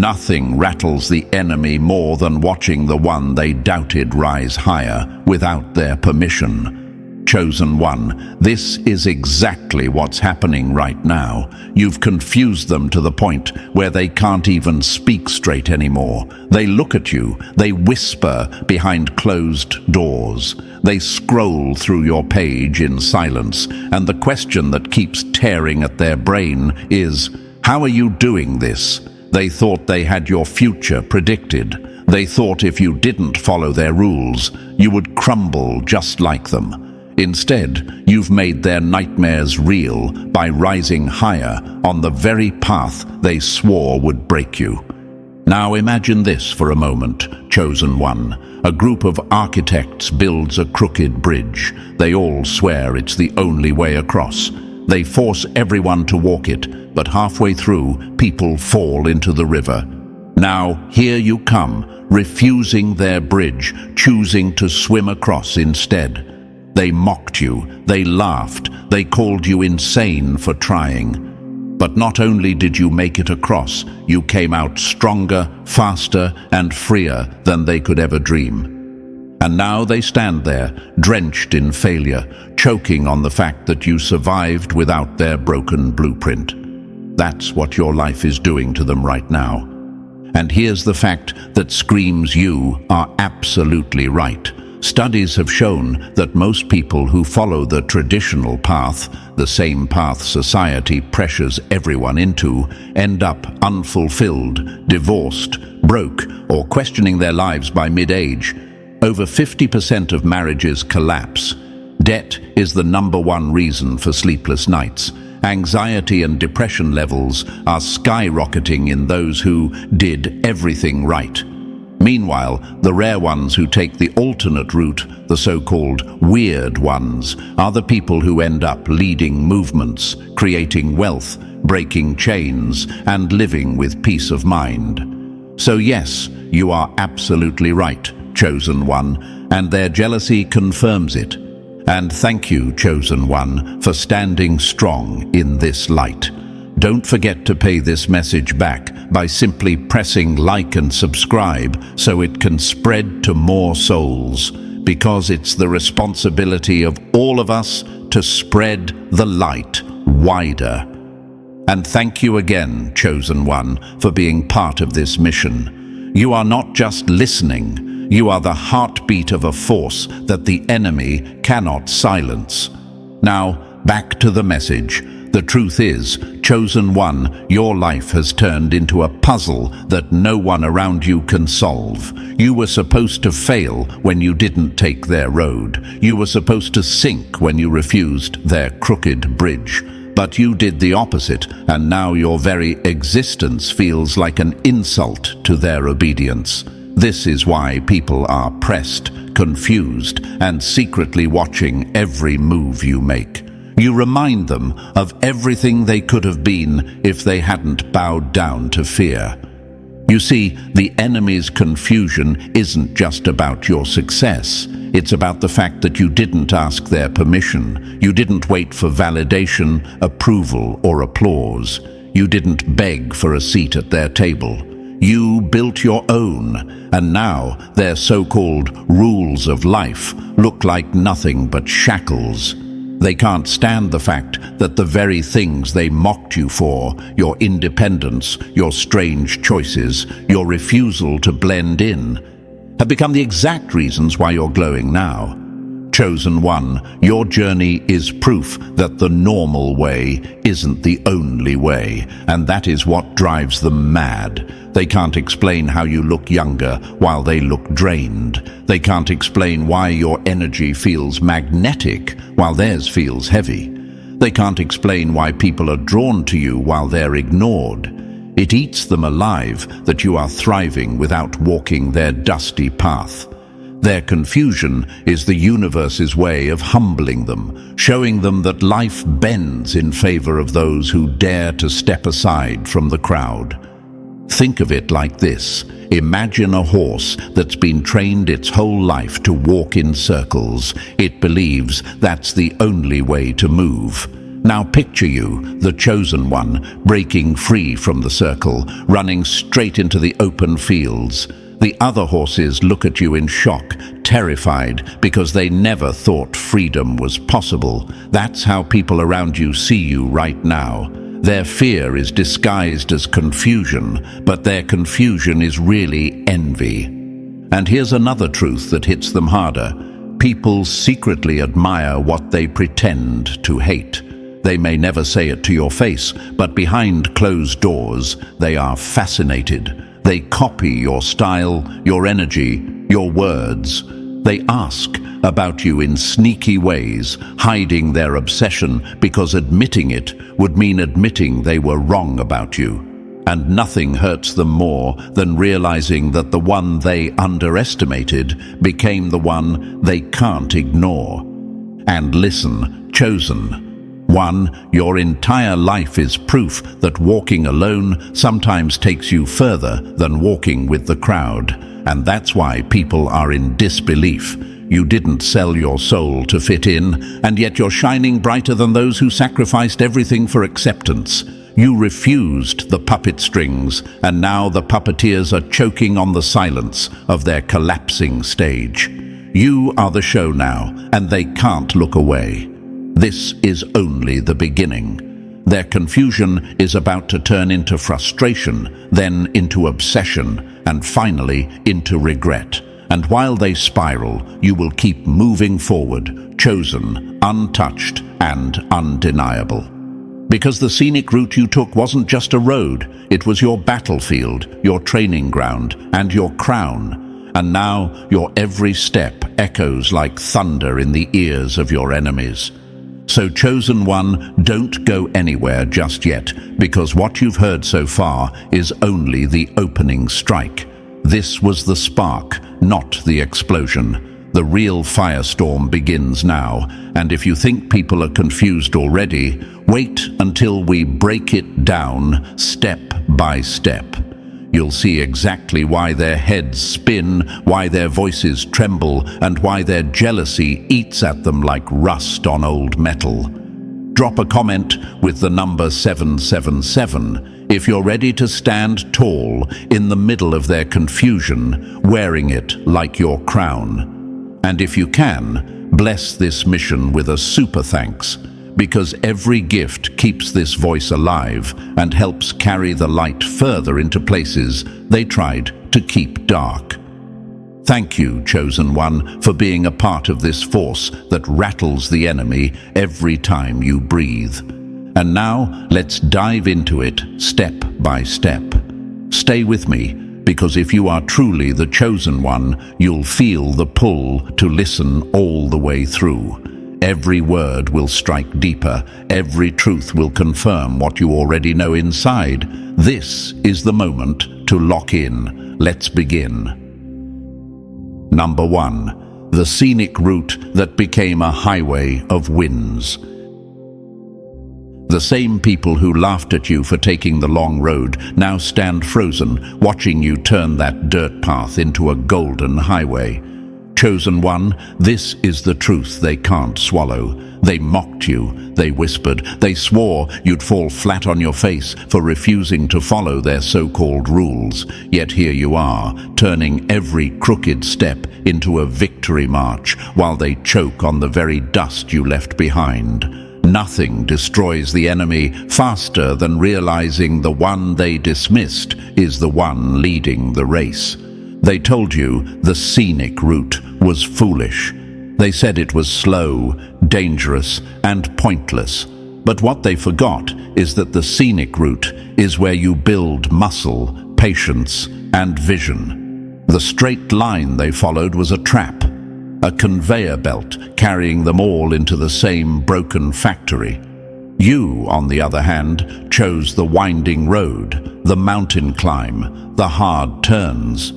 Nothing rattles the enemy more than watching the one they doubted rise higher without their permission. Chosen One, this is exactly what's happening right now. You've confused them to the point where they can't even speak straight anymore. They look at you, they whisper behind closed doors. They scroll through your page in silence, and the question that keeps tearing at their brain is, how are you doing this? They thought they had your future predicted. They thought if you didn't follow their rules, you would crumble just like them. Instead, you've made their nightmares real by rising higher on the very path they swore would break you. Now imagine this for a moment, Chosen One. A group of architects builds a crooked bridge. They all swear it's the only way across. They force everyone to walk it, but halfway through, people fall into the river. Now, here you come, refusing their bridge, choosing to swim across instead. They mocked you, they laughed, they called you insane for trying. But not only did you make it across, you came out stronger, faster, and freer than they could ever dream. And now they stand there, drenched in failure, choking on the fact that you survived without their broken blueprint. That's what your life is doing to them right now. And here's the fact that screams you are absolutely right. Studies have shown that most people who follow the traditional path, the same path society pressures everyone into, end up unfulfilled, divorced, broke, or questioning their lives by mid-age. Over 50% of marriages collapse. Debt is the #1 reason for sleepless nights. Anxiety and depression levels are skyrocketing in those who did everything right. Meanwhile, the rare ones who take the alternate route, the so-called weird ones, are the people who end up leading movements, creating wealth, breaking chains, and living with peace of mind. So yes, you are absolutely right, Chosen One, and their jealousy confirms it. And thank you, Chosen One, for standing strong in this light. Don't forget to pay this message back by simply pressing like and subscribe so it can spread to more souls, because it's the responsibility of all of us to spread the light wider. And thank you again, Chosen One, for being part of this mission. You are not just listening, you are the heartbeat of a force that the enemy cannot silence. Now, back to the message. The truth is, Chosen One, your life has turned into a puzzle that no one around you can solve. You were supposed to fail when you didn't take their road. You were supposed to sink when you refused their crooked bridge. But you did the opposite, and now your very existence feels like an insult to their obedience. This is why people are pressed, confused, and secretly watching every move you make. You remind them of everything they could have been if they hadn't bowed down to fear. You see, the enemy's confusion isn't just about your success. It's about the fact that you didn't ask their permission. You didn't wait for validation, approval, or applause. You didn't beg for a seat at their table. You built your own, and now their so-called rules of life look like nothing but shackles. They can't stand the fact that the very things they mocked you for, your independence, your strange choices, your refusal to blend in, have become the exact reasons why you're glowing now. Chosen One, your journey is proof that the normal way isn't the only way, and that is what drives them mad. They can't explain how you look younger while they look drained. They can't explain why your energy feels magnetic while theirs feels heavy. They can't explain why people are drawn to you while they're ignored. It eats them alive that you are thriving without walking their dusty path. Their confusion is the universe's way of humbling them, showing them that life bends in favor of those who dare to step aside from the crowd. Think of it like this. Imagine a horse that's been trained its whole life to walk in circles. It believes that's the only way to move. Now picture you, the chosen one, breaking free from the circle, running straight into the open fields. The other horses look at you in shock, terrified, because they never thought freedom was possible. That's how people around you see you right now. Their fear is disguised as confusion, but their confusion is really envy. And here's another truth that hits them harder. People secretly admire what they pretend to hate. They may never say it to your face, but behind closed doors, they are fascinated. They copy your style, your energy, your words. They ask about you in sneaky ways, hiding their obsession because admitting it would mean admitting they were wrong about you. And nothing hurts them more than realizing that the one they underestimated became the one they can't ignore. And listen, chosen one, your entire life is proof that walking alone sometimes takes you further than walking with the crowd. And that's why people are in disbelief. You didn't sell your soul to fit in, and yet you're shining brighter than those who sacrificed everything for acceptance. You refused the puppet strings, and now the puppeteers are choking on the silence of their collapsing stage. You are the show now, and they can't look away. This is only the beginning. Their confusion is about to turn into frustration, then into obsession, and finally into regret. And while they spiral, you will keep moving forward, chosen, untouched, and undeniable. Because the scenic route you took wasn't just a road, it was your battlefield, your training ground, and your crown. And now your every step echoes like thunder in the ears of your enemies. So chosen one, don't go anywhere just yet, because what you've heard so far is only the opening strike. This was the spark, not the explosion. The real firestorm begins now, and if you think people are confused already, wait until we break it down step by step. You'll see exactly why their heads spin, why their voices tremble, and why their jealousy eats at them like rust on old metal. Drop a comment with the number 777 if you're ready to stand tall in the middle of their confusion, wearing it like your crown. And if you can, bless this mission with a super thanks, because every gift keeps this voice alive and helps carry the light further into places they tried to keep dark. Thank you, chosen one, for being a part of this force that rattles the enemy every time you breathe. And now, let's dive into it step by step. Stay with me, because if you are truly the chosen one, you'll feel the pull to listen all the way through. Every word will strike deeper. Every truth will confirm what you already know inside. This is the moment to lock in. Let's begin. Number 1. The scenic route that became a highway of winds. The same people who laughed at you for taking the long road now stand frozen, watching you turn that dirt path into a golden highway. Chosen one, this is the truth they can't swallow. They mocked you, they whispered, they swore you'd fall flat on your face for refusing to follow their so-called rules. Yet here you are, turning every crooked step into a victory march, while they choke on the very dust you left behind. Nothing destroys the enemy faster than realizing the one they dismissed is the one leading the race. They told you the scenic route was foolish. They said it was slow, dangerous, and pointless. But what they forgot is that the scenic route is where you build muscle, patience, and vision. The straight line they followed was a trap, a conveyor belt carrying them all into the same broken factory. You, on the other hand, chose the winding road, the mountain climb, the hard turns.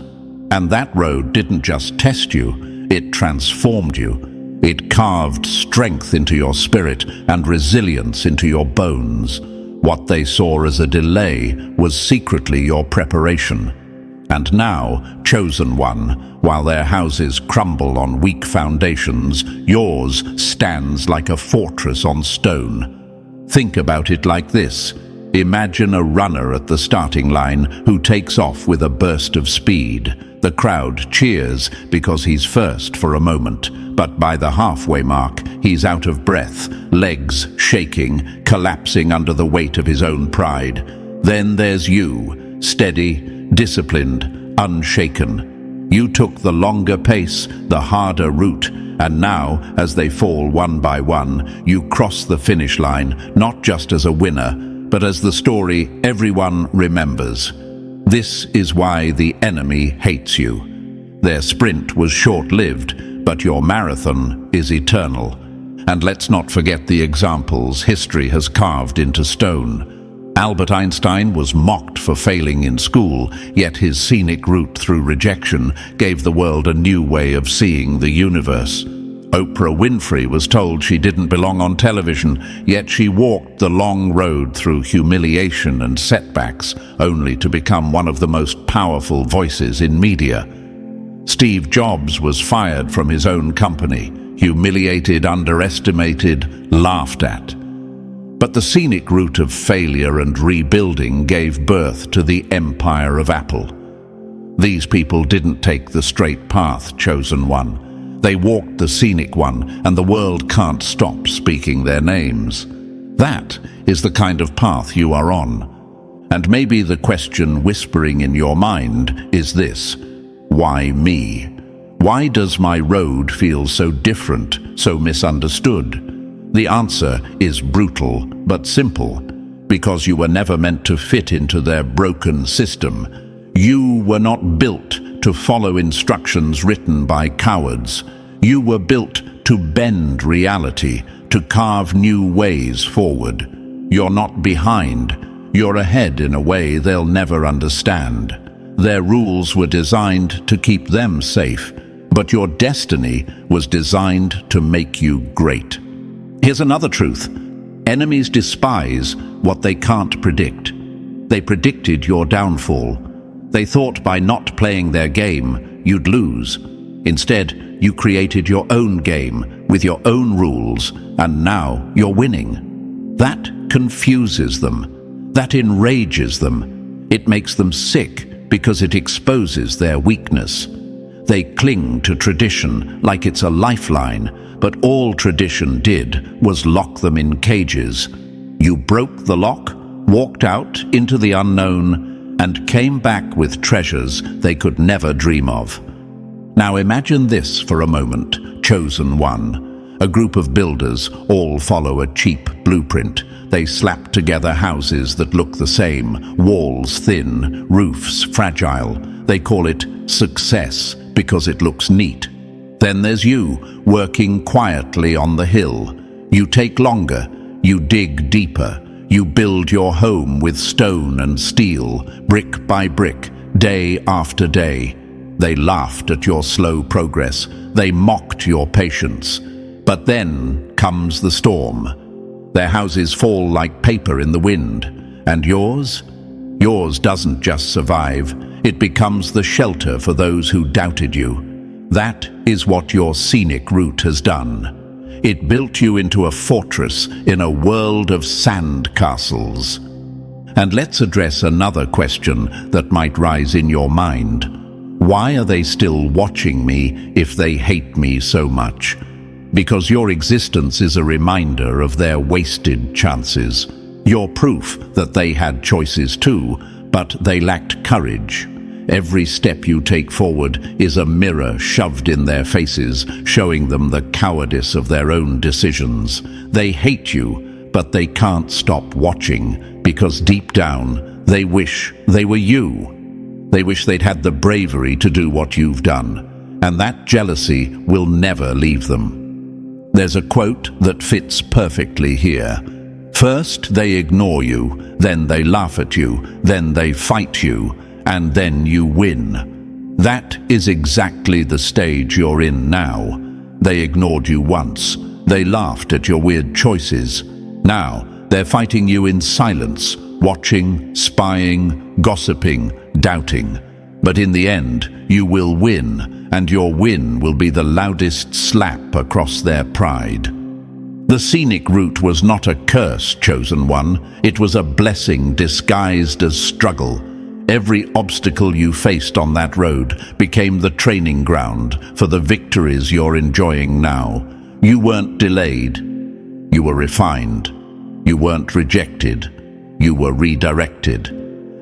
And that road didn't just test you, it transformed you. It carved strength into your spirit and resilience into your bones. What they saw as a delay was secretly your preparation. And now, chosen one, while their houses crumble on weak foundations, yours stands like a fortress on stone. Think about it like this. Imagine a runner at the starting line who takes off with a burst of speed. The crowd cheers because he's first for a moment, but by the halfway mark, he's out of breath, legs shaking, collapsing under the weight of his own pride. Then there's you, steady, disciplined, unshaken. You took the longer pace, the harder route, and now, as they fall one by one, you cross the finish line, not just as a winner, but as the story everyone remembers. This is why the enemy hates you. Their sprint was short-lived, but your marathon is eternal. And let's not forget the examples history has carved into stone. Albert Einstein was mocked for failing in school, yet his scenic route through rejection gave the world a new way of seeing the universe. Oprah Winfrey was told she didn't belong on television, yet she walked the long road through humiliation and setbacks, only to become one of the most powerful voices in media. Steve Jobs was fired from his own company, humiliated, underestimated, laughed at. But the scenic route of failure and rebuilding gave birth to the empire of Apple. These people didn't take the straight path, chosen one. They walked the scenic one, and the world can't stop speaking their names. That is the kind of path you are on. And maybe the question whispering in your mind is this: why me? Why does my road feel so different, so misunderstood? The answer is brutal but simple. Because you were never meant to fit into their broken system. You were not built to follow instructions written by cowards. You were built to bend reality, to carve new ways forward. You're not behind. You're ahead in a way they'll never understand. Their rules were designed to keep them safe, but your destiny was designed to make you great. Here's another truth. Enemies despise what they can't predict. They predicted your downfall. They thought by not playing their game, you'd lose. Instead, you created your own game with your own rules, and now you're winning. That confuses them. That enrages them. It makes them sick because it exposes their weakness. They cling to tradition like it's a lifeline, but all tradition did was lock them in cages. You broke the lock, walked out into the unknown, and came back with treasures they could never dream of. Now imagine this for a moment, chosen one. A group of builders all follow a cheap blueprint. They slap together houses that look the same, walls thin, roofs fragile. They call it success because it looks neat. Then there's you, working quietly on the hill. You take longer, you dig deeper, you build your home with stone and steel, brick by brick, day after day. They laughed at your slow progress. They mocked your patience. But then comes the storm. Their houses fall like paper in the wind. And yours? Yours doesn't just survive. It becomes the shelter for those who doubted you. That is what your scenic route has done. It built you into a fortress in a world of sand castles. And let's address another question that might rise in your mind. Why are they still watching me if they hate me so much? Because your existence is a reminder of their wasted chances. You're proof that they had choices too, but they lacked courage. Every step you take forward is a mirror shoved in their faces, showing them the cowardice of their own decisions. They hate you, but they can't stop watching, because deep down, they wish they were you. They wish they'd had the bravery to do what you've done, and that jealousy will never leave them. There's a quote that fits perfectly here. First they ignore you, then they laugh at you, then they fight you, and then you win. That is exactly the stage you're in now. They ignored you once. They laughed at your weird choices. Now they're fighting you in silence, watching, spying, gossiping, doubting. But in the end, you will win, and your win will be the loudest slap across their pride. The scenic route was not a curse, chosen one. It was a blessing disguised as struggle. Every obstacle you faced on that road became the training ground for the victories you're enjoying now. You weren't delayed. You were refined. You weren't rejected. You were redirected.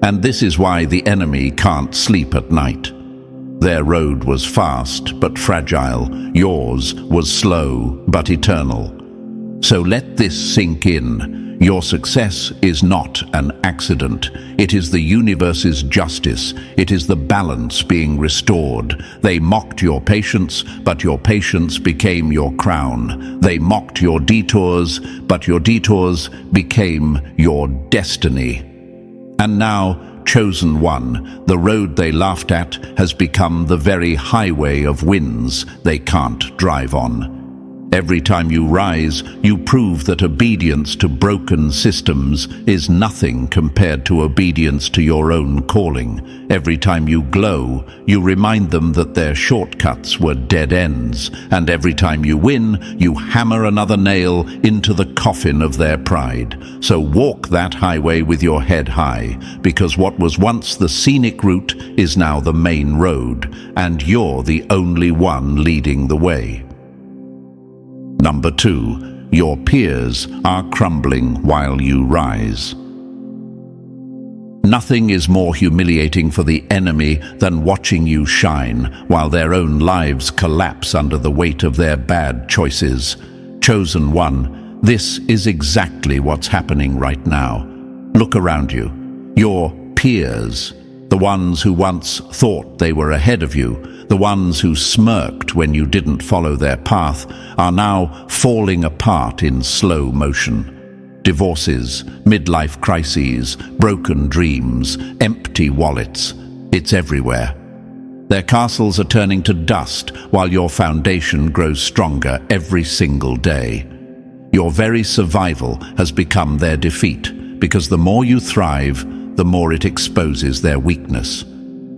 And this is why the enemy can't sleep at night. Their road was fast but fragile. Yours was slow but eternal. So let this sink in. Your success is not an accident. It is the universe's justice. It is the balance being restored. They mocked your patience, but your patience became your crown. They mocked your detours, but your detours became your destiny. And now, chosen one, the road they laughed at has become the very highway of wins they can't drive on. Every time you rise, you prove that obedience to broken systems is nothing compared to obedience to your own calling. Every time you glow, you remind them that their shortcuts were dead ends. And every time you win, you hammer another nail into the coffin of their pride. So walk that highway with your head high, because what was once the scenic route is now the main road, and you're the only one leading the way. Number 2, your peers are crumbling while you rise. Nothing is more humiliating for the enemy than watching you shine while their own lives collapse under the weight of their bad choices. Chosen one, this is exactly what's happening right now. Look around you. Your peers, the ones who once thought they were ahead of you, the ones who smirked when you didn't follow their path, are now falling apart in slow motion. Divorces, midlife crises, broken dreams, empty wallets. It's everywhere. Their castles are turning to dust while your foundation grows stronger every single day. Your very survival has become their defeat, because the more you thrive, the more it exposes their weakness.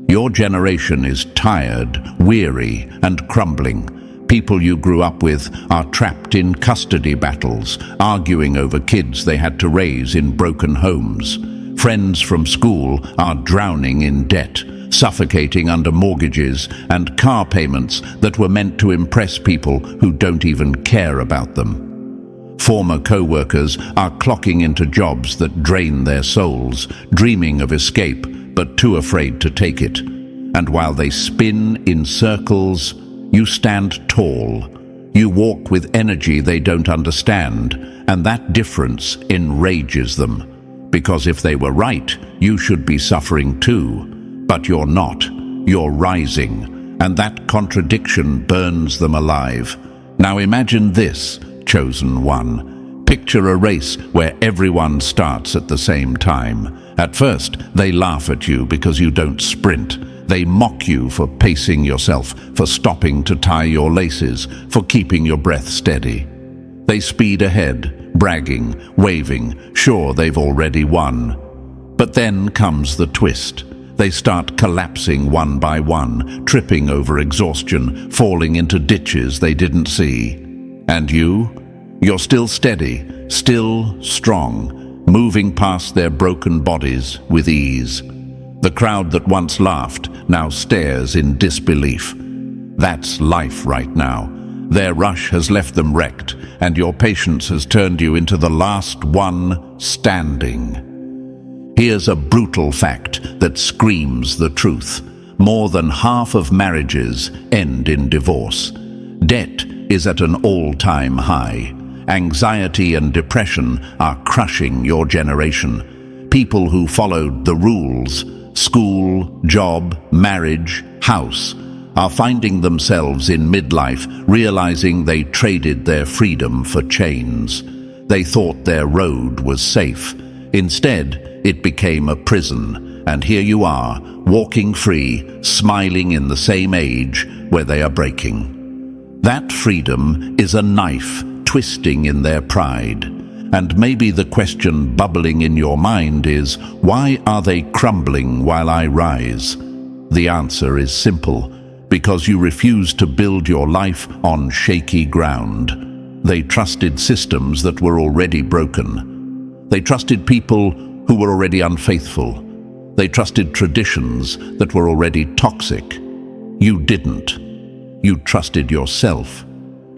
Your generation is tired, weary, and crumbling. People you grew up with are trapped in custody battles, arguing over kids they had to raise in broken homes. Friends from school are drowning in debt, suffocating under mortgages and car payments that were meant to impress people who don't even care about them. Former co-workers are clocking into jobs that drain their souls, dreaming of escape, but too afraid to take it. And while they spin in circles, you stand tall. You walk with energy they don't understand, and that difference enrages them. Because if they were right, you should be suffering too. But you're not. You're rising, and that contradiction burns them alive. Now imagine this, chosen one. Picture a race where everyone starts at the same time. At first, they laugh at you because you don't sprint. They mock you for pacing yourself, for stopping to tie your laces, for keeping your breath steady. They speed ahead, bragging, waving, sure they've already won. But then comes the twist. They start collapsing one by one, tripping over exhaustion, falling into ditches they didn't see. And you're still steady, still strong, moving past their broken bodies with ease. The crowd that once laughed now stares in disbelief. That's life right now. Their rush has left them wrecked, and your patience has turned you into the last one standing. Here's a brutal fact that screams the truth. More than half of marriages end in divorce. Debt is at an all-time high. Anxiety and depression are crushing your generation. People who followed the rules, school, job, marriage, house, are finding themselves in midlife realizing they traded their freedom for chains. They thought their road was safe. Instead, it became a prison, and here you are, walking free, smiling in the same age where they are breaking. That freedom is a knife twisting in their pride. And maybe the question bubbling in your mind is, why are they crumbling while I rise? The answer is simple, because you refuse to build your life on shaky ground. they trusted systems that were already broken. They trusted people who were already unfaithful. They trusted traditions that were already toxic. You didn't. You trusted yourself.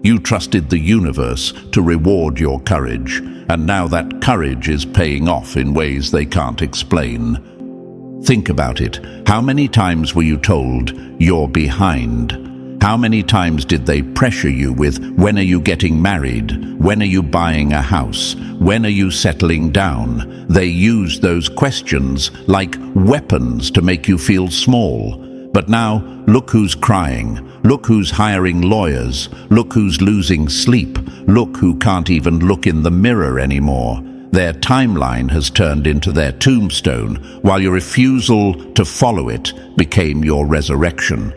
You trusted the universe to reward your courage, and now that courage is paying off in ways they can't explain. Think about it. How many times were you told you're behind? How many times did they pressure you with, when are you getting married? When are you buying a house? When are you settling down? They used those questions like weapons to make you feel small. But now, look who's crying. Look who's hiring lawyers. Look who's losing sleep. Look who can't even look in the mirror anymore. Their timeline has turned into their tombstone, while your refusal to follow it became your resurrection.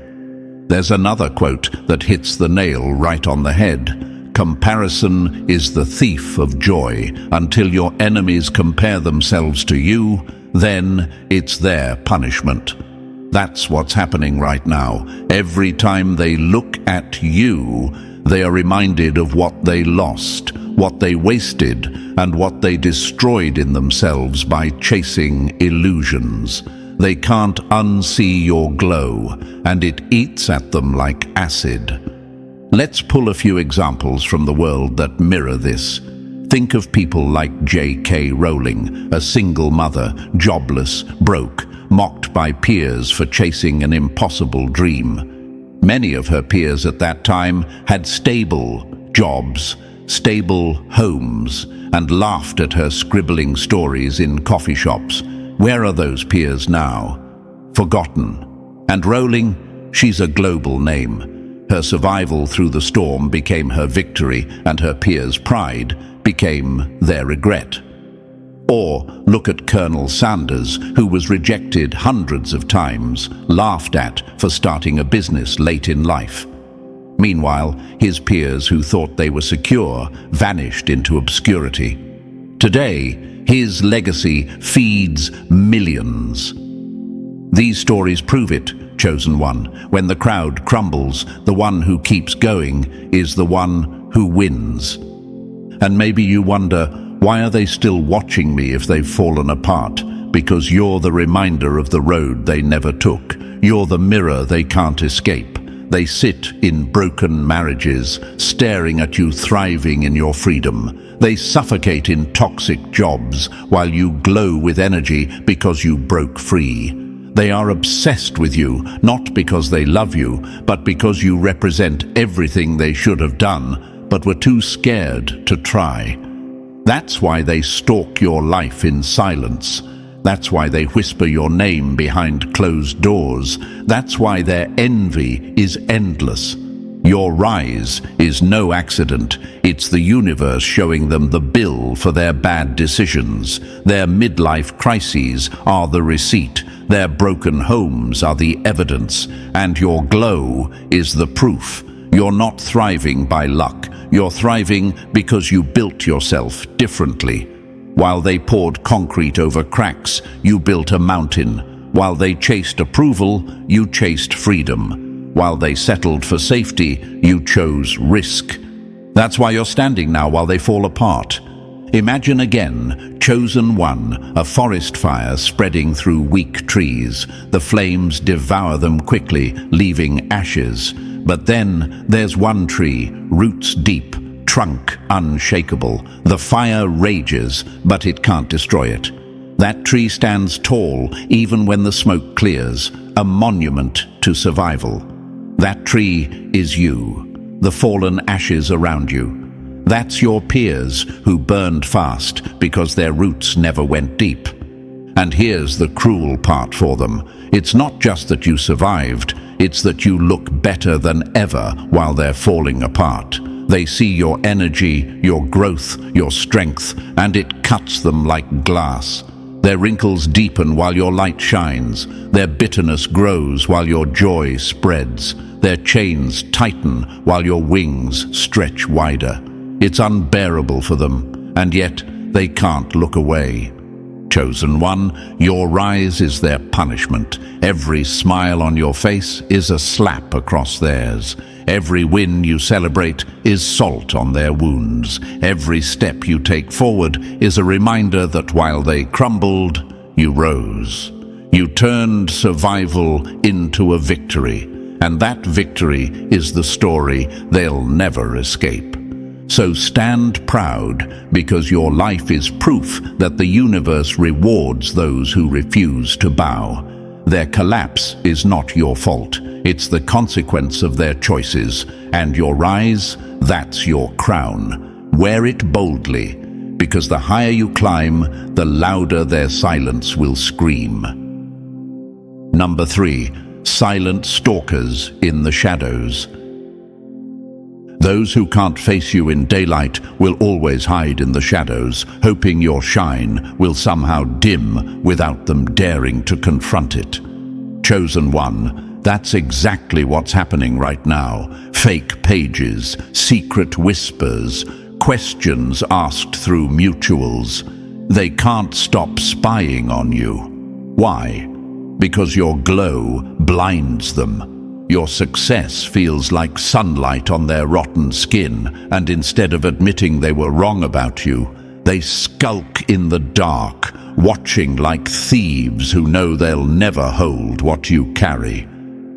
There's another quote that hits the nail right on the head. Comparison is the thief of joy. Until your enemies compare themselves to you, then it's their punishment. That's what's happening right now. Every time they look at you, they are reminded of what they lost, what they wasted, and what they destroyed in themselves by chasing illusions. They can't unsee your glow, and it eats at them like acid. Let's pull a few examples from the world that mirror this. Think of people like J.K. Rowling, a single mother, jobless, broke, mocked by peers for chasing an impossible dream. Many of her peers at that time had stable jobs, stable homes, and laughed at her scribbling stories in coffee shops. Where are those peers now? Forgotten. And Rowling, she's a global name. Her survival through the storm became her victory, and her peers' pride became their regret. Or look at Colonel Sanders, who was rejected hundreds of times, laughed at for starting a business late in life. Meanwhile, his peers who thought they were secure vanished into obscurity. Today, his legacy feeds millions. These stories prove it, chosen one. When the crowd crumbles, the one who keeps going is the one who wins. And maybe you wonder, why are they still watching me if they've fallen apart? Because you're the reminder of the road they never took. You're the mirror they can't escape. They sit in broken marriages, staring at you thriving in your freedom. They suffocate in toxic jobs while you glow with energy because you broke free. They are obsessed with you, not because they love you, but because you represent everything they should have done, but were too scared to try. That's why they stalk your life in silence. That's why they whisper your name behind closed doors. That's why their envy is endless. Your rise is no accident. It's the universe showing them the bill for their bad decisions. Their midlife crises are the receipt. Their broken homes are the evidence. And your glow is the proof. You're not thriving by luck. You're thriving because you built yourself differently. While they poured concrete over cracks, you built a mountain. While they chased approval, you chased freedom. While they settled for safety, you chose risk. That's why you're standing now while they fall apart. Imagine again, chosen one, a forest fire spreading through weak trees. The flames devour them quickly, leaving ashes. But then there's one tree, roots deep, trunk unshakable. The fire rages, but it can't destroy it. That tree stands tall even when the smoke clears, a monument to survival. That tree is you, the fallen ashes around you. That's your peers who burned fast because their roots never went deep. And here's the cruel part for them. It's not just that you survived, it's that you look better than ever while they're falling apart. They see your energy, your growth, your strength, and it cuts them like glass. Their wrinkles deepen while your light shines. Their bitterness grows while your joy spreads. Their chains tighten while your wings stretch wider. It's unbearable for them, and yet they can't look away. Chosen One, your rise is their punishment. Every smile on your face is a slap across theirs. Every win you celebrate is salt on their wounds. Every step you take forward is a reminder that while they crumbled, you rose. You turned survival into a victory, and that victory is the story they'll never escape. So stand proud, because your life is proof that the universe rewards those who refuse to bow. Their collapse is not your fault. It's the consequence of their choices. And your rise, that's your crown. Wear it boldly, because the higher you climb, the louder their silence will scream. Number 3. Silent stalkers in the shadows. Those who can't face you in daylight will always hide in the shadows, hoping your shine will somehow dim without them daring to confront it. Chosen One, that's exactly what's happening right now. Fake pages, secret whispers, questions asked through mutuals. They can't stop spying on you. Why? Because your glow blinds them. Your success feels like sunlight on their rotten skin, and instead of admitting they were wrong about you, they skulk in the dark, watching like thieves who know they'll never hold what you carry.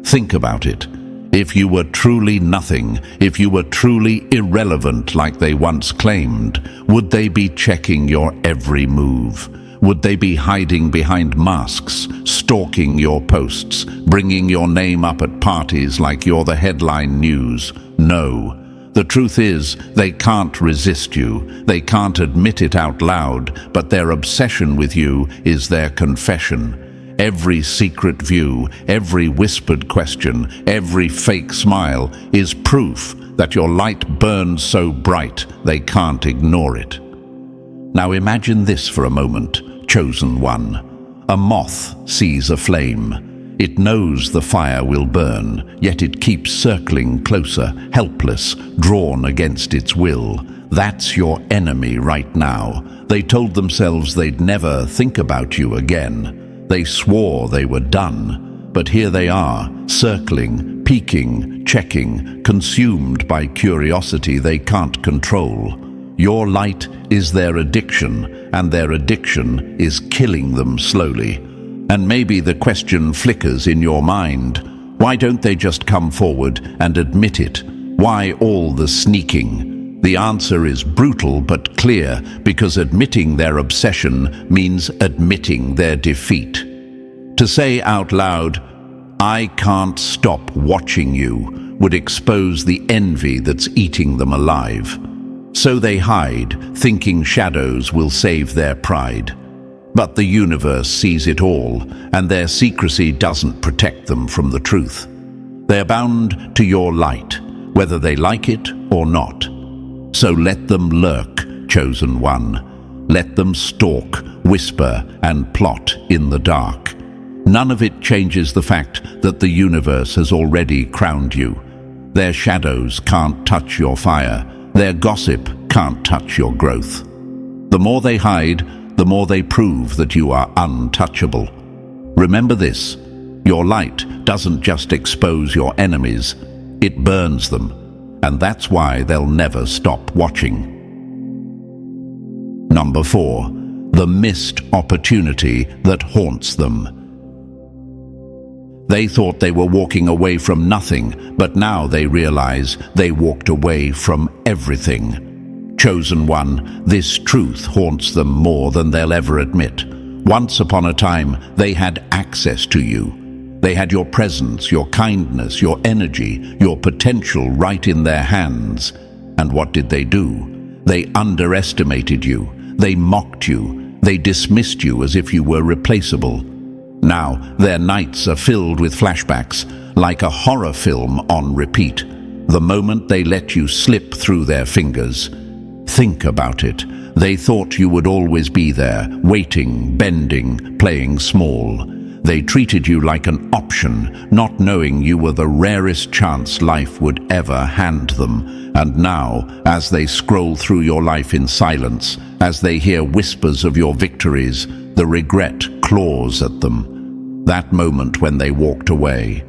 Think about it. If you were truly nothing, if you were truly irrelevant like they once claimed, would they be checking your every move? Would they be hiding behind masks, stalking your posts, bringing your name up at parties like you're the headline news? No. The truth is, they can't resist you. They can't admit it out loud, but their obsession with you is their confession. Every secret view, every whispered question, every fake smile is proof that your light burns so bright they can't ignore it. Now imagine this for a moment. Chosen One. A moth sees a flame. It knows the fire will burn, yet it keeps circling closer, helpless, drawn against its will. That's your enemy right now. They told themselves they'd never think about you again. They swore they were done. But here they are, circling, peeking, checking, consumed by curiosity they can't control. Your light is their addiction, and their addiction is killing them slowly. And maybe the question flickers in your mind. Why don't they just come forward and admit it? Why all the sneaking? The answer is brutal but clear, because admitting their obsession means admitting their defeat. To say out loud, "I can't stop watching you," would expose the envy that's eating them alive. So they hide, thinking shadows will save their pride. But the universe sees it all, and their secrecy doesn't protect them from the truth. They're bound to your light, whether they like it or not. So let them lurk, Chosen One. Let them stalk, whisper, and plot in the dark. None of it changes the fact that the universe has already crowned you. Their shadows can't touch your fire. Their gossip can't touch your growth. The more they hide, the more they prove that you are untouchable. Remember this, your light doesn't just expose your enemies, it burns them, and that's why they'll never stop watching. Number 4, the missed opportunity that haunts them. They thought they were walking away from nothing, but now they realize they walked away from everything. Chosen One, this truth haunts them more than they'll ever admit. Once upon a time, they had access to you. They had your presence, your kindness, your energy, your potential right in their hands. And what did they do? They underestimated you. They mocked you. They dismissed you as if you were replaceable. Now, their nights are filled with flashbacks, like a horror film on repeat. The moment they let you slip through their fingers. Think about it. They thought you would always be there, waiting, bending, playing small. They treated you like an option, not knowing you were the rarest chance life would ever hand them. And now, as they scroll through your life in silence, as they hear whispers of your victories, The regret claws at them. That moment when they walked away.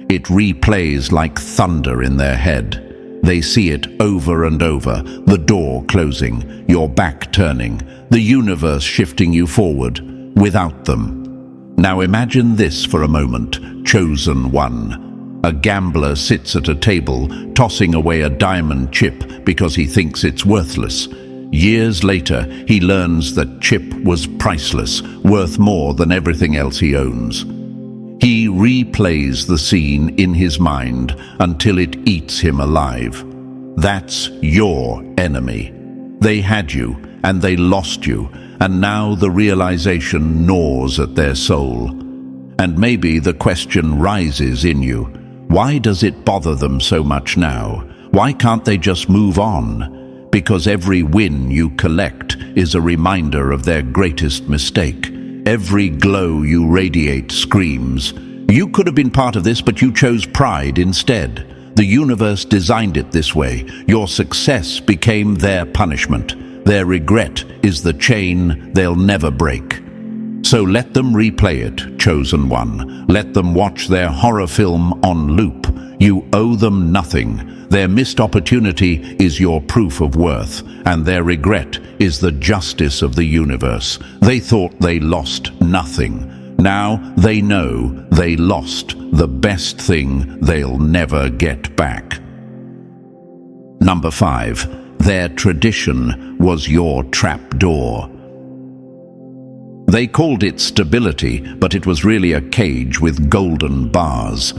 It replays like thunder in their head. They see it over and over, the door closing, your back turning, the universe shifting you forward, without them. Now imagine this for a moment, chosen one. A gambler sits at a table, tossing away a diamond chip because he thinks it's worthless. Years later, he learns that chip was priceless, worth more than everything else he owns. He replays the scene in his mind until it eats him alive. That's your enemy. They had you, and they lost you, and now the realization gnaws at their soul. And maybe the question rises in you, why does it bother them so much now? Why can't they just move on? Because every win you collect is a reminder of their greatest mistake. Every glow you radiate screams, you could have been part of this, but you chose pride instead. The universe designed it this way. Your success became their punishment. Their regret is the chain they'll never break. So let them replay it, chosen one. Let them watch their horror film on loop. You owe them nothing. Their missed opportunity is your proof of worth, and their regret is the justice of the universe. They thought they lost nothing. Now they know they lost the best thing they'll never get back. Number 5. Their tradition was your trapdoor. They called it stability, but it was really a cage with golden bars.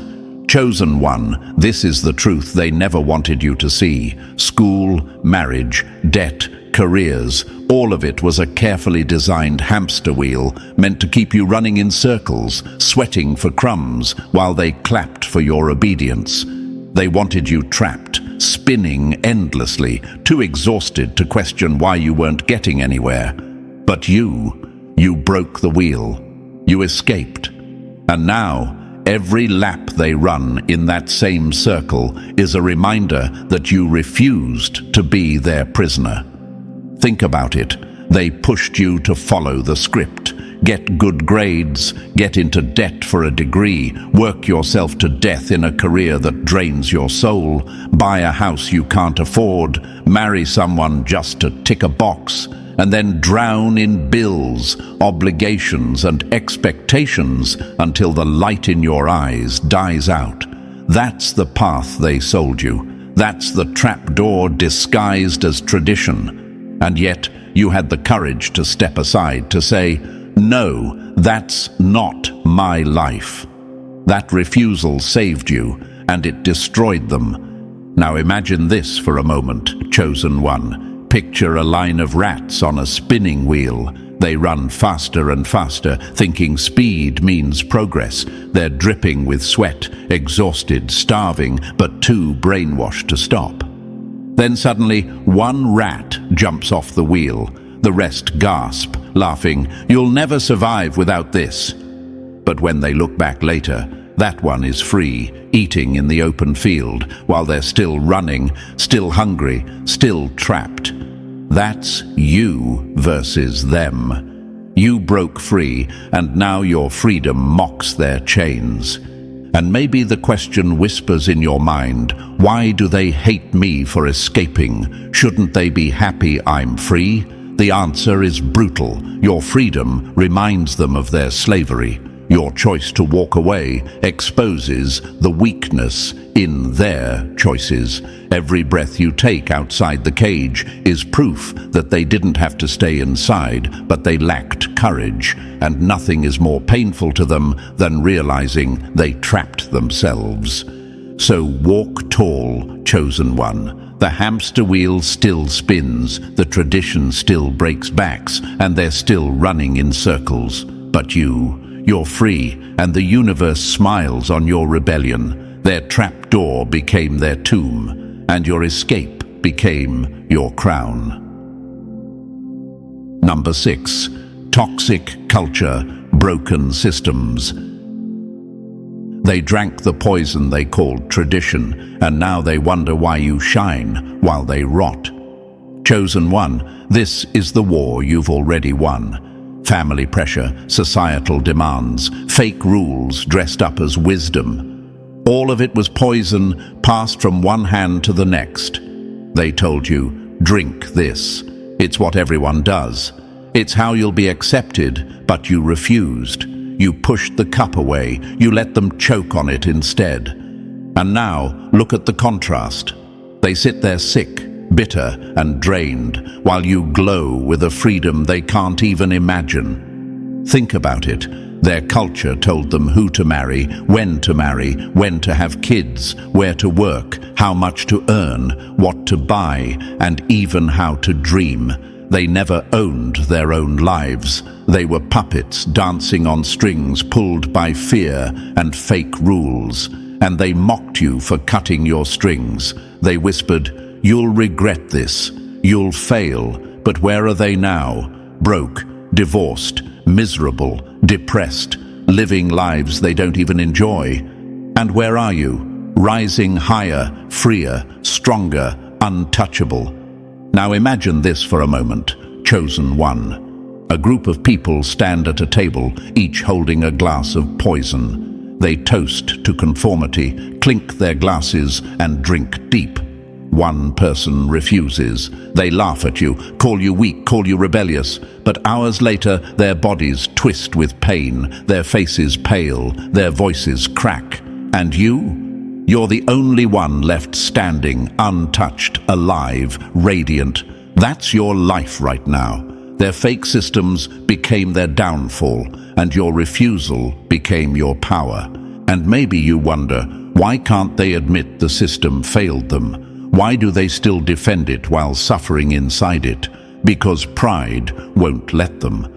Chosen one, this is the truth they never wanted you to see. School, marriage, debt, careers, all of it was a carefully designed hamster wheel meant to keep you running in circles, sweating for crumbs while they clapped for your obedience. They wanted you trapped, spinning endlessly, too exhausted to question why you weren't getting anywhere. But you broke the wheel. You escaped. And now, every lap they run in that same circle is a reminder that you refused to be their prisoner. Think about it. They pushed you to follow the script. Get good grades, get into debt for a degree, work yourself to death in a career that drains your soul, buy a house you can't afford, marry someone just to tick a box, and then drown in bills, obligations, and expectations until the light in your eyes dies out. That's the path they sold you. That's the trapdoor disguised as tradition. And yet, you had the courage to step aside, to say, "No, that's not my life." That refusal saved you, and it destroyed them. Now imagine this for a moment, chosen one. Picture a line of rats on a spinning wheel. They run faster and faster, thinking speed means progress. They're dripping with sweat, exhausted, starving, but too brainwashed to stop. Then suddenly, one rat jumps off the wheel. The rest gasp, laughing, "You'll never survive without this." But when they look back later, that one is free, eating in the open field, while they're still running, still hungry, still trapped. That's you versus them. You broke free, and now your freedom mocks their chains. And maybe the question whispers in your mind, why do they hate me for escaping? Shouldn't they be happy I'm free? The answer is brutal. Your freedom reminds them of their slavery. Your choice to walk away exposes the weakness in their choices. Every breath you take outside the cage is proof that they didn't have to stay inside, but they lacked courage, and nothing is more painful to them than realizing they trapped themselves. So walk tall, chosen one. The hamster wheel still spins, the tradition still breaks backs, and they're still running in circles. But you're free, and the universe smiles on your rebellion. Their trapdoor became their tomb, and your escape became your crown. Number 6. Toxic culture, broken systems. They drank the poison they called tradition, and now they wonder why you shine while they rot. Chosen one, this is the war you've already won. family pressure, societal demands, fake rules dressed up as wisdom. All of it was poison passed from one hand to the next. They told you, drink this. It's what everyone does. It's how you'll be accepted, but you refused. You pushed the cup away. You let them choke on it instead. And now, look at the contrast. They sit there sick, bitter and drained, while you glow with a freedom they can't even imagine. Think about it. Their culture told them who to marry, when to have kids, where to work, how much to earn, what to buy, and even how to dream. They never owned their own lives. They were puppets dancing on strings pulled by fear and fake rules. And they mocked you for cutting your strings. They whispered, "You'll regret this. You'll fail." But where are they now? Broke, divorced, miserable, depressed, living lives they don't even enjoy. And where are you? Rising higher, freer, stronger, untouchable. Now imagine this for a moment, chosen one. A group of people stand at a table, each holding a glass of poison. They toast to conformity, clink their glasses, and drink deep. One person refuses. They laugh at you, call you weak, call you rebellious. But hours later, their bodies twist with pain, their faces pale, their voices crack. And you? You're the only one left standing, untouched, alive, radiant. That's your life right now. Their fake systems became their downfall, and your refusal became your power. And maybe you wonder, why can't they admit the system failed them? Why do they still defend it while suffering inside it? Because pride won't let them.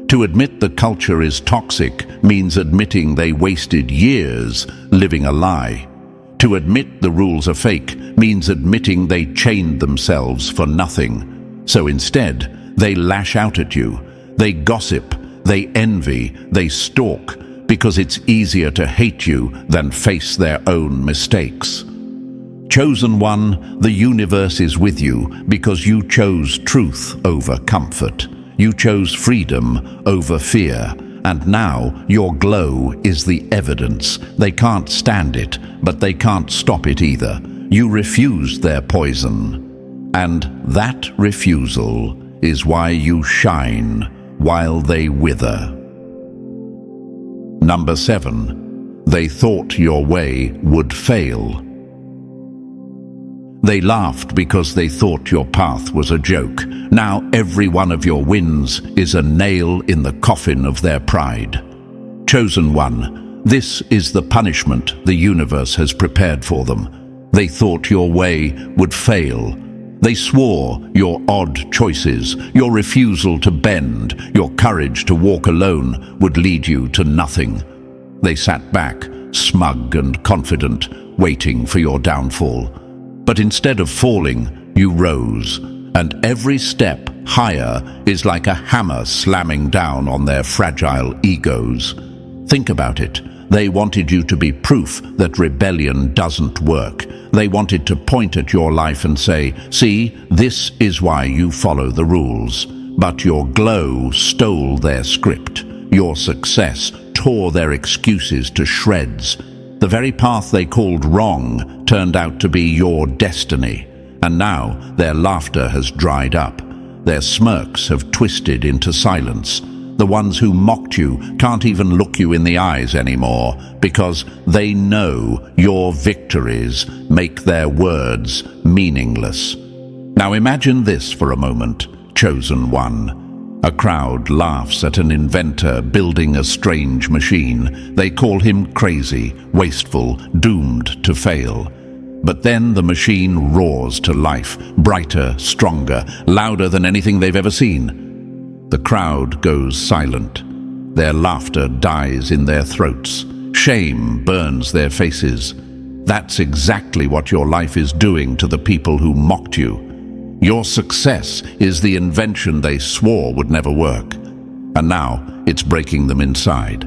To admit the culture is toxic means admitting they wasted years living a lie. To admit the rules are fake means admitting they chained themselves for nothing. So instead, they lash out at you. They gossip, they envy, they stalk, because it's easier to hate you than face their own mistakes. Chosen one, the universe is with you because you chose truth over comfort. You chose freedom over fear. And now your glow is the evidence. They can't stand it, but they can't stop it either. You refused their poison. And that refusal is why you shine while they wither. Number 7. They thought your way would fail. They laughed because they thought your path was a joke. Now every one of your wins is a nail in the coffin of their pride. Chosen one, this is the punishment the universe has prepared for them. They thought your way would fail. They swore your odd choices, your refusal to bend, your courage to walk alone would lead you to nothing. They sat back, smug and confident, waiting for your downfall. But instead of falling, you rose, and every step higher is like a hammer slamming down on their fragile egos. Think about it. They wanted you to be proof that rebellion doesn't work. They wanted to point at your life and say, "See, this is why you follow the rules." But your glow stole their script. Your success tore their excuses to shreds. The very path they called wrong turned out to be your destiny. And now their laughter has dried up. Their smirks have twisted into silence. The ones who mocked you can't even look you in the eyes anymore because they know your victories make their words meaningless. Now imagine this for a moment, chosen one. A crowd laughs at an inventor building a strange machine. They call him crazy, wasteful, doomed to fail. But then the machine roars to life, brighter, stronger, louder than anything they've ever seen. The crowd goes silent. Their laughter dies in their throats. Shame burns their faces. That's exactly what your life is doing to the people who mocked you. Your success is the invention they swore would never work. And now it's breaking them inside.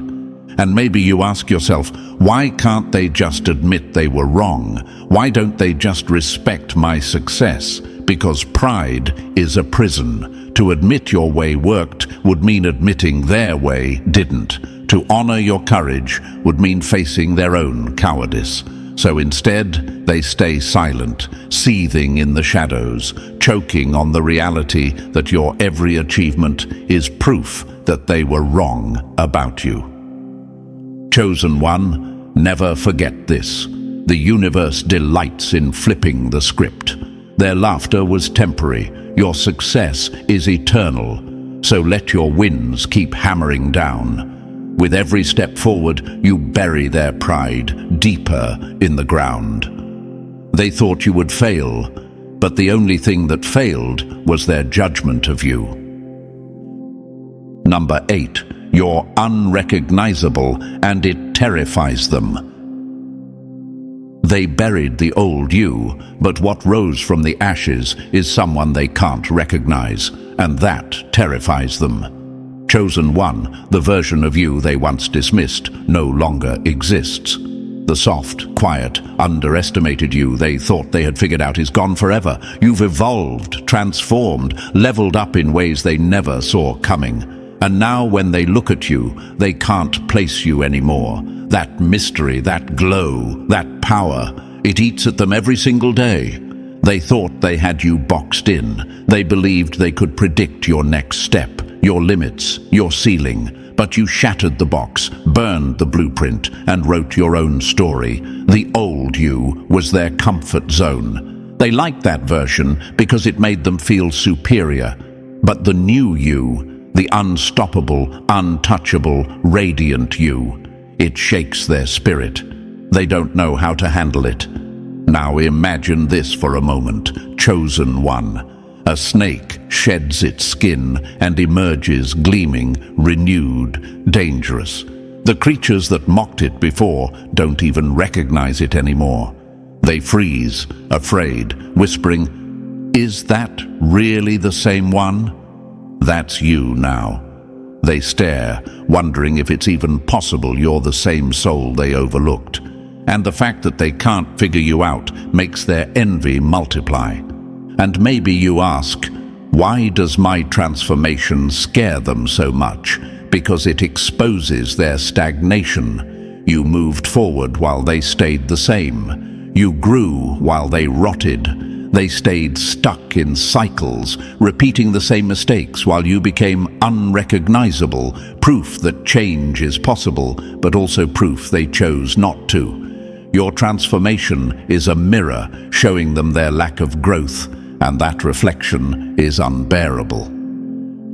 And maybe you ask yourself, why can't they just admit they were wrong? Why don't they just respect my success? because pride is a prison. To admit your way worked would mean admitting their way didn't. To honor your courage would mean facing their own cowardice. So instead, they stay silent, seething in the shadows, choking on the reality that your every achievement is proof that they were wrong about you. Chosen one, never forget this. The universe delights in flipping the script. Their laughter was temporary. Your success is eternal. So let your wins keep hammering down. With every step forward, you bury their pride deeper in the ground. They thought you would fail, but the only thing that failed was their judgment of you. Number 8. You're unrecognizable, and it terrifies them. They buried the old you, but what rose from the ashes is someone they can't recognize, and that terrifies them. Chosen one, the version of you they once dismissed, no longer exists. The soft, quiet, underestimated you they thought they had figured out is gone forever. You've evolved, transformed, leveled up in ways they never saw coming. And now when they look at you, they can't place you anymore. That mystery, that glow, that power, it eats at them every single day. They thought they had you boxed in. They believed they could predict your next step, your limits, your ceiling. But you shattered the box, burned the blueprint, and wrote your own story. The old you was their comfort zone. They liked that version because it made them feel superior. But the new you, the unstoppable, untouchable, radiant you, it shakes their spirit. They don't know how to handle it. Now imagine this for a moment, chosen one. A snake sheds its skin and emerges gleaming, renewed, dangerous. The creatures that mocked it before don't even recognize it anymore. They freeze, afraid, whispering, "Is that really the same one?" That's you now. They stare, wondering if it's even possible you're the same soul they overlooked. And the fact that they can't figure you out makes their envy multiply. And maybe you ask, why does my transformation scare them so much? Because it exposes their stagnation. You moved forward while they stayed the same. You grew while they rotted. They stayed stuck in cycles, repeating the same mistakes while you became unrecognizable, proof that change is possible, but also proof they chose not to. Your transformation is a mirror showing them their lack of growth, and that reflection is unbearable.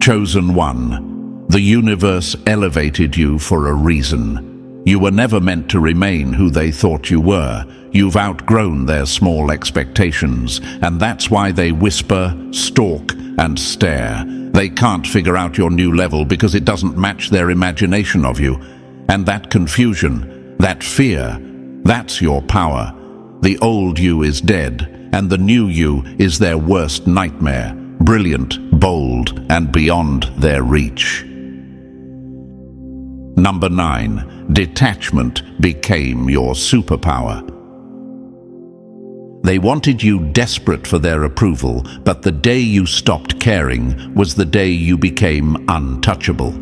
Chosen one, the universe elevated you for a reason. You were never meant to remain who they thought you were. You've outgrown their small expectations, and that's why they whisper, stalk, and stare. They can't figure out your new level because it doesn't match their imagination of you. And that confusion, that fear, that's your power. The old you is dead, and the new you is their worst nightmare, brilliant, bold, and beyond their reach. Number 9. Detachment became your superpower. They wanted you desperate for their approval, but the day you stopped caring was the day you became untouchable.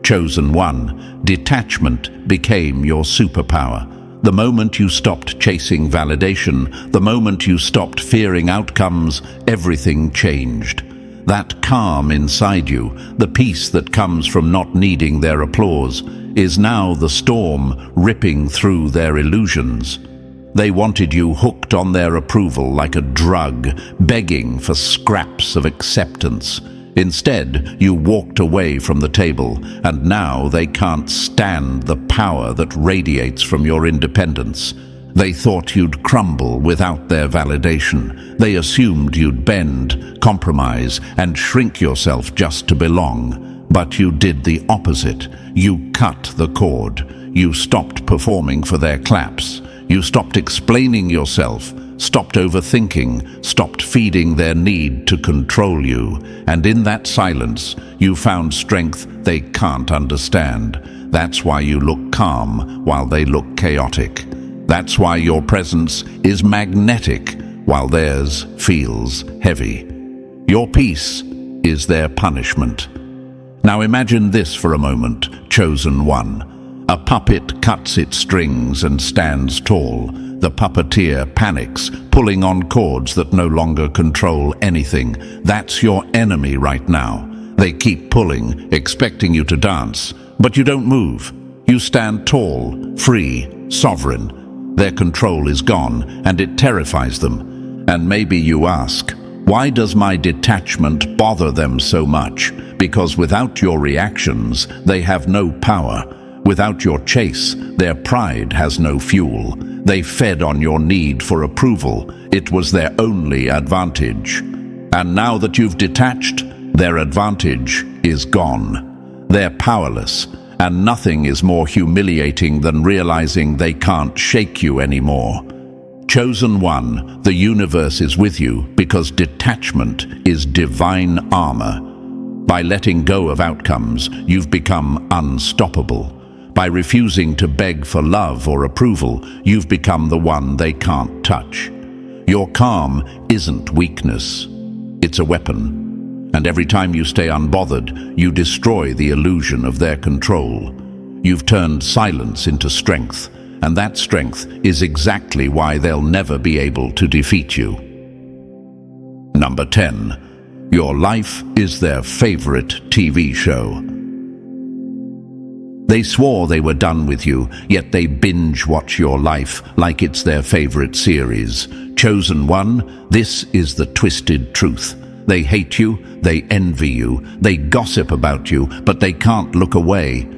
Chosen one, detachment became your superpower. The moment you stopped chasing validation, the moment you stopped fearing outcomes, everything changed. That calm inside you, the peace that comes from not needing their applause, is now the storm ripping through their illusions. They wanted you hooked on their approval like a drug, begging for scraps of acceptance. Instead, you walked away from the table, and now they can't stand the power that radiates from your independence. They thought you'd crumble without their validation. They assumed you'd bend, compromise, and shrink yourself just to belong. But you did the opposite. You cut the cord. You stopped performing for their claps. You stopped explaining yourself, stopped overthinking, stopped feeding their need to control you. And in that silence, you found strength they can't understand. That's why you look calm while they look chaotic. That's why your presence is magnetic while theirs feels heavy. Your peace is their punishment. Now imagine this for a moment, chosen one. A puppet cuts its strings and stands tall. The puppeteer panics, pulling on cords that no longer control anything. That's your enemy right now. They keep pulling, expecting you to dance, but you don't move. You stand tall, free, sovereign. Their control is gone, and it terrifies them. And maybe you ask, why does my detachment bother them so much? Because without your reactions, they have no power. Without your chase, their pride has no fuel. They fed on your need for approval. It was their only advantage. And now that you've detached, their advantage is gone. They're powerless, and nothing is more humiliating than realizing they can't shake you anymore. Chosen one, the universe is with you because detachment is divine armor. By letting go of outcomes, you've become unstoppable. By refusing to beg for love or approval, you've become the one they can't touch. Your calm isn't weakness, it's a weapon. And every time you stay unbothered, you destroy the illusion of their control. You've turned silence into strength, and that strength is exactly why they'll never be able to defeat you. Number 10. Your life is their favorite TV show. They swore they were done with you, yet they binge-watch your life like it's their favorite series. Chosen one, this is the twisted truth. They hate you, they envy you, they gossip about you, but they can't look away.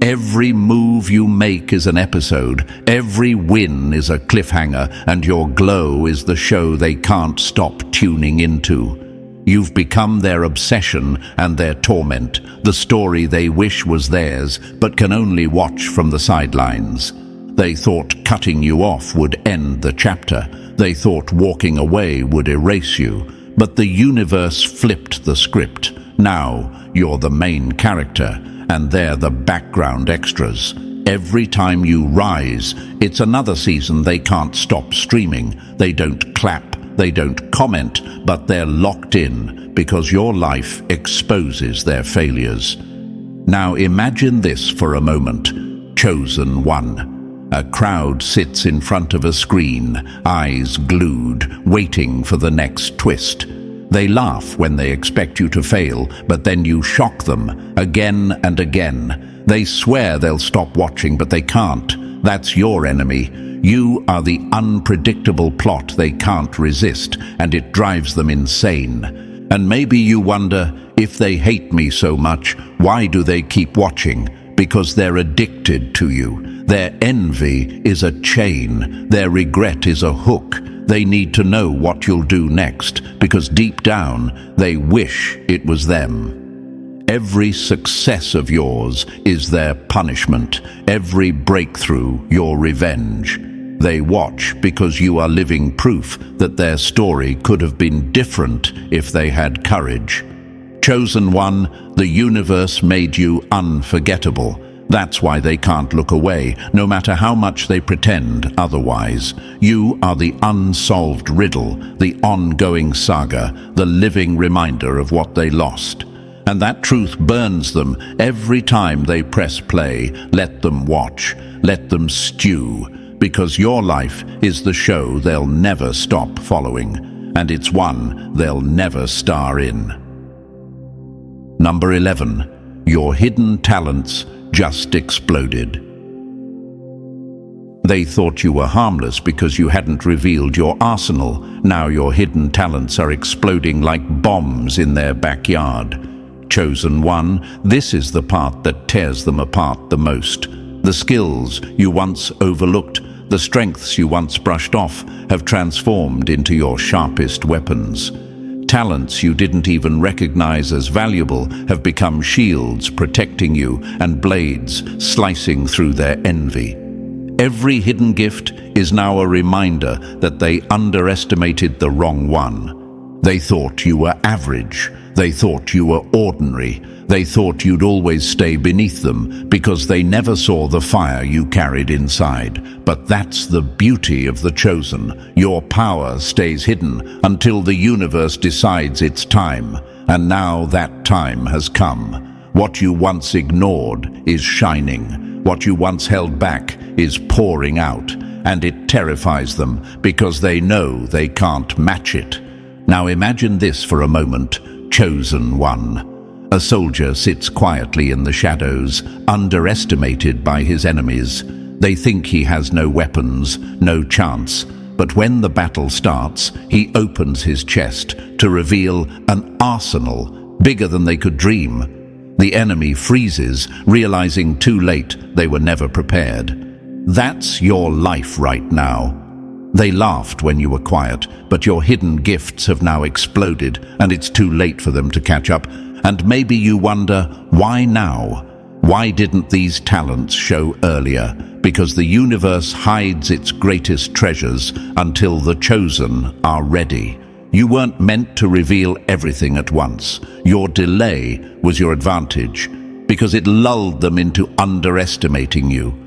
Every move you make is an episode, every win is a cliffhanger, and your glow is the show they can't stop tuning into. You've become their obsession and their torment, the story they wish was theirs, but can only watch from the sidelines. They thought cutting you off would end the chapter. They thought walking away would erase you. But the universe flipped the script. Now you're the main character, and they're the background extras. Every time you rise, it's another season they can't stop streaming. They don't clap, they don't comment, but they're locked in because your life exposes their failures. Now imagine this for a moment. Chosen one. A crowd sits in front of a screen, eyes glued, waiting for the next twist. They laugh when they expect you to fail, but then you shock them again and again. They swear they'll stop watching, but they can't. That's your enemy. You are the unpredictable plot they can't resist, and it drives them insane. And maybe you wonder, if they hate me so much, why do they keep watching? Because they're addicted to you. Their envy is a chain. Their regret is a hook. They need to know what you'll do next, because deep down, they wish it was them. Every success of yours is their punishment. Every breakthrough, your revenge. They watch because you are living proof that their story could have been different if they had courage. Chosen one, the universe made you unforgettable. That's why they can't look away, no matter how much they pretend otherwise. You are the unsolved riddle, the ongoing saga, the living reminder of what they lost. And that truth burns them every time they press play. Let them watch, let them stew, because your life is the show they'll never stop following, and it's one they'll never star in. Number 11. Your hidden talents just exploded. They thought you were harmless because you hadn't revealed your arsenal. Now your hidden talents are exploding like bombs in their backyard. Chosen one, this is the part that tears them apart the most. The skills you once overlooked, the strengths you once brushed off, have transformed into your sharpest weapons. Talents you didn't even recognize as valuable have become shields protecting you and blades slicing through their envy. Every hidden gift is now a reminder that they underestimated the wrong one. They thought you were average. They thought you were ordinary. They thought you'd always stay beneath them because they never saw the fire you carried inside. But that's the beauty of the Chosen. Your power stays hidden until the universe decides it's time. And now that time has come. What you once ignored is shining. What you once held back is pouring out. And it terrifies them because they know they can't match it. Now imagine this for a moment. Chosen One. A soldier sits quietly in the shadows, underestimated by his enemies. They think he has no weapons, no chance. But when the battle starts, he opens his chest to reveal an arsenal bigger than they could dream. The enemy freezes, realizing too late they were never prepared. That's your life right now. They laughed when you were quiet, but your hidden gifts have now exploded, and it's too late for them to catch up. And maybe you wonder, why now? Why didn't these talents show earlier? Because the universe hides its greatest treasures until the Chosen are ready. You weren't meant to reveal everything at once. Your delay was your advantage, because it lulled them into underestimating you.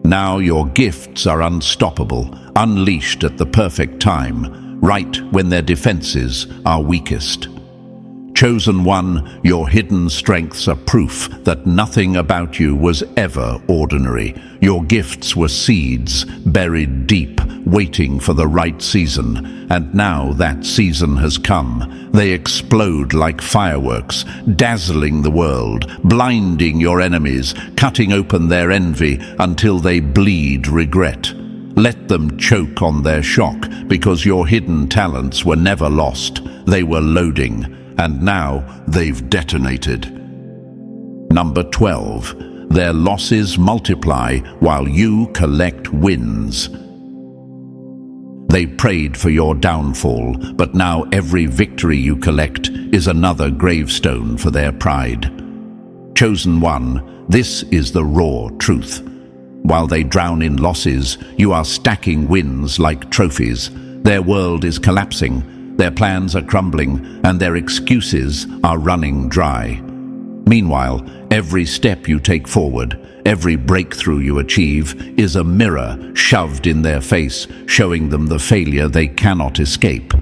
Now your gifts are unstoppable, unleashed at the perfect time, right when their defenses are weakest. Chosen One, your hidden strengths are proof that nothing about you was ever ordinary. Your gifts were seeds buried deep, waiting for the right season. And now that season has come. They explode like fireworks, dazzling the world, blinding your enemies, cutting open their envy until they bleed regret. Let them choke on their shock, because your hidden talents were never lost. They were loading. And now they've detonated. Number 12. Their losses multiply while you collect wins. They prayed for your downfall, but now every victory you collect is another gravestone for their pride. Chosen One, this is the raw truth. While they drown in losses, you are stacking wins like trophies. Their world is collapsing. Their plans are crumbling, and their excuses are running dry. Meanwhile, every step you take forward, every breakthrough you achieve, is a mirror shoved in their face, showing them the failure they cannot escape.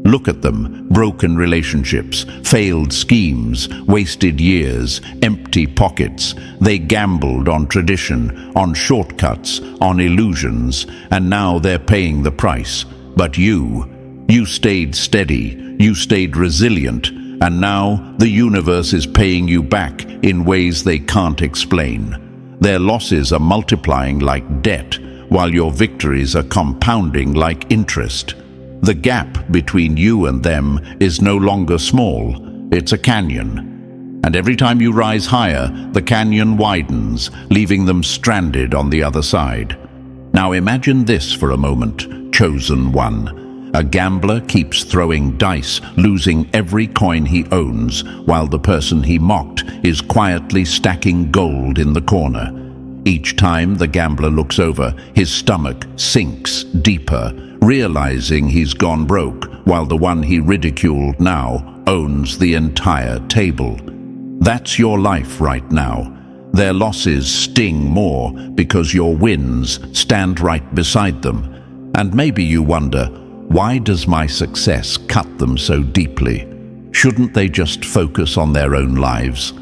Look at them: broken relationships, failed schemes, wasted years, empty pockets. They gambled on tradition, on shortcuts, on illusions, and now they're paying the price. But you stayed steady, you stayed resilient, and now the universe is paying you back in ways they can't explain. Their losses are multiplying like debt, while your victories are compounding like interest. The gap between you and them is no longer small, it's a canyon. And every time you rise higher, the canyon widens, leaving them stranded on the other side. Now imagine this for a moment, Chosen One. A gambler keeps throwing dice, losing every coin he owns, while the person he mocked is quietly stacking gold in the corner. Each time the gambler looks over, his stomach sinks deeper, realizing he's gone broke, while the one he ridiculed now owns the entire table. That's your life right now. Their losses sting more because your wins stand right beside them. And maybe you wonder, why does my success cut them so deeply? Shouldn't they just focus on their own lives?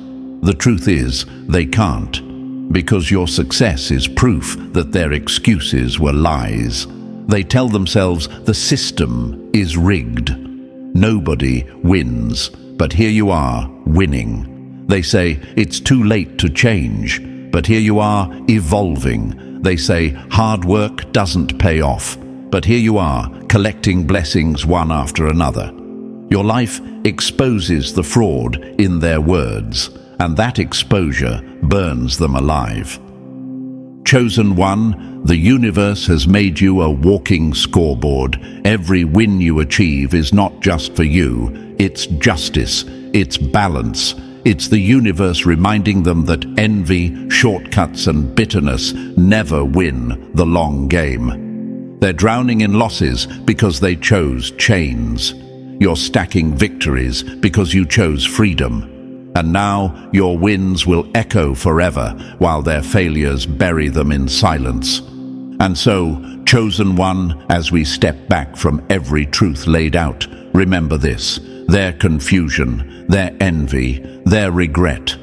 The truth is, they can't, because your success is proof that their excuses were lies. They tell themselves the system is rigged. Nobody wins, but here you are, winning. They say it's too late to change, but here you are, evolving. They say hard work doesn't pay off, but here you are, collecting blessings one after another. Your life exposes the fraud in their words, and that exposure burns them alive. Chosen One, the universe has made you a walking scoreboard. Every win you achieve is not just for you, it's justice, it's balance. It's the universe reminding them that envy, shortcuts, and bitterness never win the long game. They're drowning in losses because they chose chains. You're stacking victories because you chose freedom. And now your wins will echo forever while their failures bury them in silence. And so, chosen one, as we step back from every truth laid out, remember this: their confusion, their envy, their regret,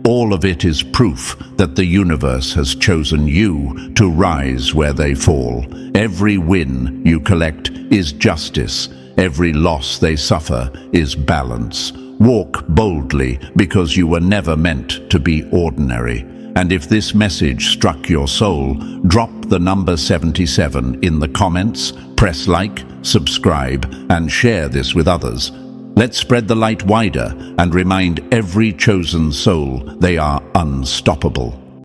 all of it is proof that the universe has chosen you to rise where they fall. Every win you collect is justice. Every loss they suffer is balance. Walk boldly because you were never meant to be ordinary. And if this message struck your soul, drop the number 77 in the comments, press like, subscribe, and share this with others. Let's spread the light wider and remind every chosen soul they are unstoppable.